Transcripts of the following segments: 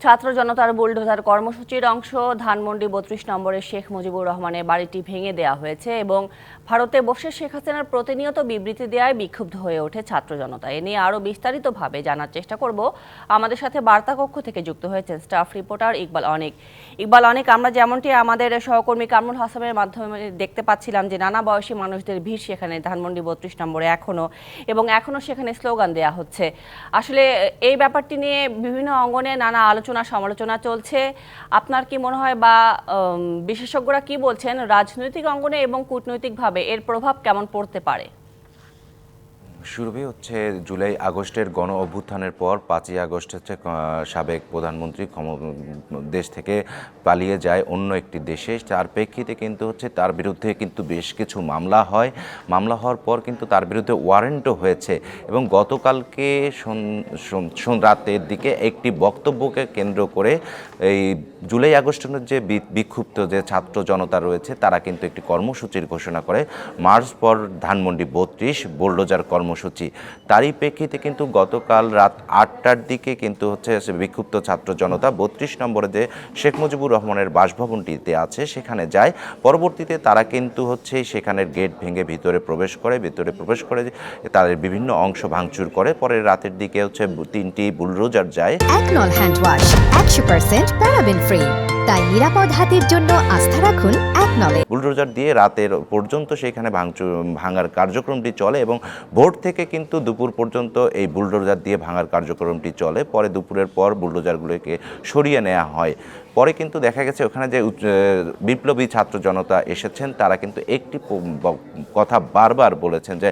ছাত্র জনতার বুলডোজার কর্মসূচির অংশ ধানমন্ডি ৩২ নম্বরের শেখ মুজিবুর রহমানের বাড়িটি ভেঙে দেওয়া হয়েছে এবং ভারতে বসে শেখ হাসিনার প্রতিনিয়ত বিবৃতি দেওয়ায় বিক্ষুব্ধ হয়ে ওঠে ছাত্র জনতা। এ নিয়ে আরও বিস্তারিতভাবে জানার চেষ্টা করব। আমাদের সাথে বার্তা কক্ষ থেকে যুক্ত হয়েছেন স্টাফ রিপোর্টার ইকবাল অনেক। আমরা যেমনটি আমাদের সহকর্মী কামরুল হাসানের মাধ্যমে দেখতে পাচ্ছিলাম যে নানা বয়সী মানুষদের ভিড় সেখানে ধানমন্ডি ৩২ নম্বরে এখনো সেখানে স্লোগান দেওয়া হচ্ছে। আসলে এই ব্যাপারটি নিয়ে বিভিন্ন অঙ্গনে নানা আলোচনা সমালোচনা চলছে। আপনার কি মনে হয় বা বিশেষজ্ঞরা কি বলছেন রাজনৈতিক অঙ্গনে এবং কূটনৈতিকভাবে এর প্রভাব কেমন পড়তে পারে? শুরুই হচ্ছে জুলাই আগস্টের গণ অভ্যুত্থানের পর ৫ই আগস্ট হচ্ছে সাবেক প্রধানমন্ত্রী দেশ থেকে পালিয়ে যায় অন্য একটি দেশে। তার প্রেক্ষিতে কিন্তু হচ্ছে তার বিরুদ্ধে কিন্তু বেশ কিছু মামলা হওয়ার পর কিন্তু তার বিরুদ্ধে ওয়ারেন্টও হয়েছে এবং গতকালকে রাতের দিকে একটি বক্তব্যকে কেন্দ্র করে এই জুলাই আগস্টের যে বিক্ষুব্ধ যে ছাত্র জনতা রয়েছে তারা কিন্তু একটি কর্মসূচির ঘোষণা করে, মার্চ ফর ধানমন্ডি ৩২ বুলডোজার কর্মসূচি। তারই প্রেক্ষিতে কিন্তু গতকাল রাত ৮টার দিকে কিন্তু হচ্ছে বিক্ষুব্ধ ছাত্র জনতা ৩২ নম্বরে যে শেখ মুজিবুর রহমানের বাসভবনটিতে আছে সেখানে যায়। পরবর্তীতে তারা কিন্তু হচ্ছে সেখানের গেট ভেঙে ভিতরে প্রবেশ করে তাদের বিভিন্ন অংশ ভাঙচুর করে। পরে রাতের দিকে হচ্ছে ৩টি বুলডোজার যায়। একনল হ্যান্ড ওয়াশ 100% প্যারাবেন ফ্রি, তাই নিরাপদ হাতের জন্য আস্থা রাখুন একনলে। বুলডোজার দিয়ে রাতের পর্যন্ত সেখানে ভাঙার কার্যক্রমটি চলে এবং ভোর থেকে কিন্তু দুপুর পর্যন্ত এই বুলডোজার দিয়ে ভাঙার কার্যক্রমটি চলে। পরে দুপুরের পর বুলডোজারগুলোকে সরিয়ে নেওয়া হয়। পরে কিন্তু দেখা গেছে ওখানে যে বিপ্লবী ছাত্র জনতা এসেছেন তারা কিন্তু একটি কথা বারবার বলেছেন যে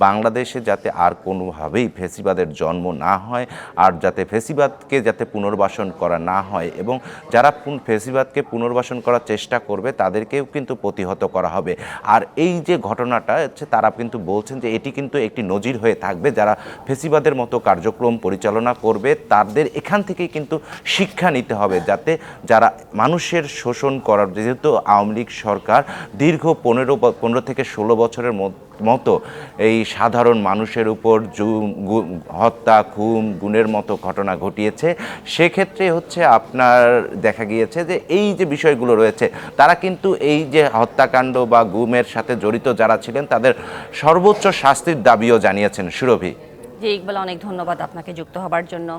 বাংলাদেশে যাতে আর কোনোভাবেই ফ্যাসিবাদের জন্ম না হয়, আর যাতে ফ্যাসিবাদকে যাতে পুনর্বাসন করা না হয় এবং যারা ফ্যাসিবাদকে পুনর্বাসন করার চেষ্টা করবে তাদেরকেও কিন্তু প্রতিহত করা হবে। আর এই যে ঘটনাটা হচ্ছে তারা কিন্তু বলছেন যে এটি কিন্তু একটি নজির হয়ে থাকবে, যারা ফ্যাসিবাদের মতো কার্যক্রম পরিচালনা করবে তাদের এখান থেকেই কিন্তু শিক্ষা নিতে হবে, যাতে যারা মানুষের শোষণ করার, যেহেতু আওয়ামী লীগ সরকার দীর্ঘ ১৫ থেকে ১৬ বছরের মতো এই সাধারণ মানুষের উপর হত্যা, খুন, গুমের মতো ঘটনা ঘটিয়েছে, সেক্ষেত্রে হচ্ছে আপনার দেখা গিয়েছে যে এই যে বিষয়গুলো রয়েছে তারা কিন্তু এই যে হত্যাকাণ্ড বা গুমের সাথে জড়িত যারা ছিলেন তাদের সর্বোচ্চ শাস্তির দাবিও জানিয়েছেন। সুরভি। জি ইকবাল, অনেক ধন্যবাদ আপনাকে যুক্ত হবার জন্য।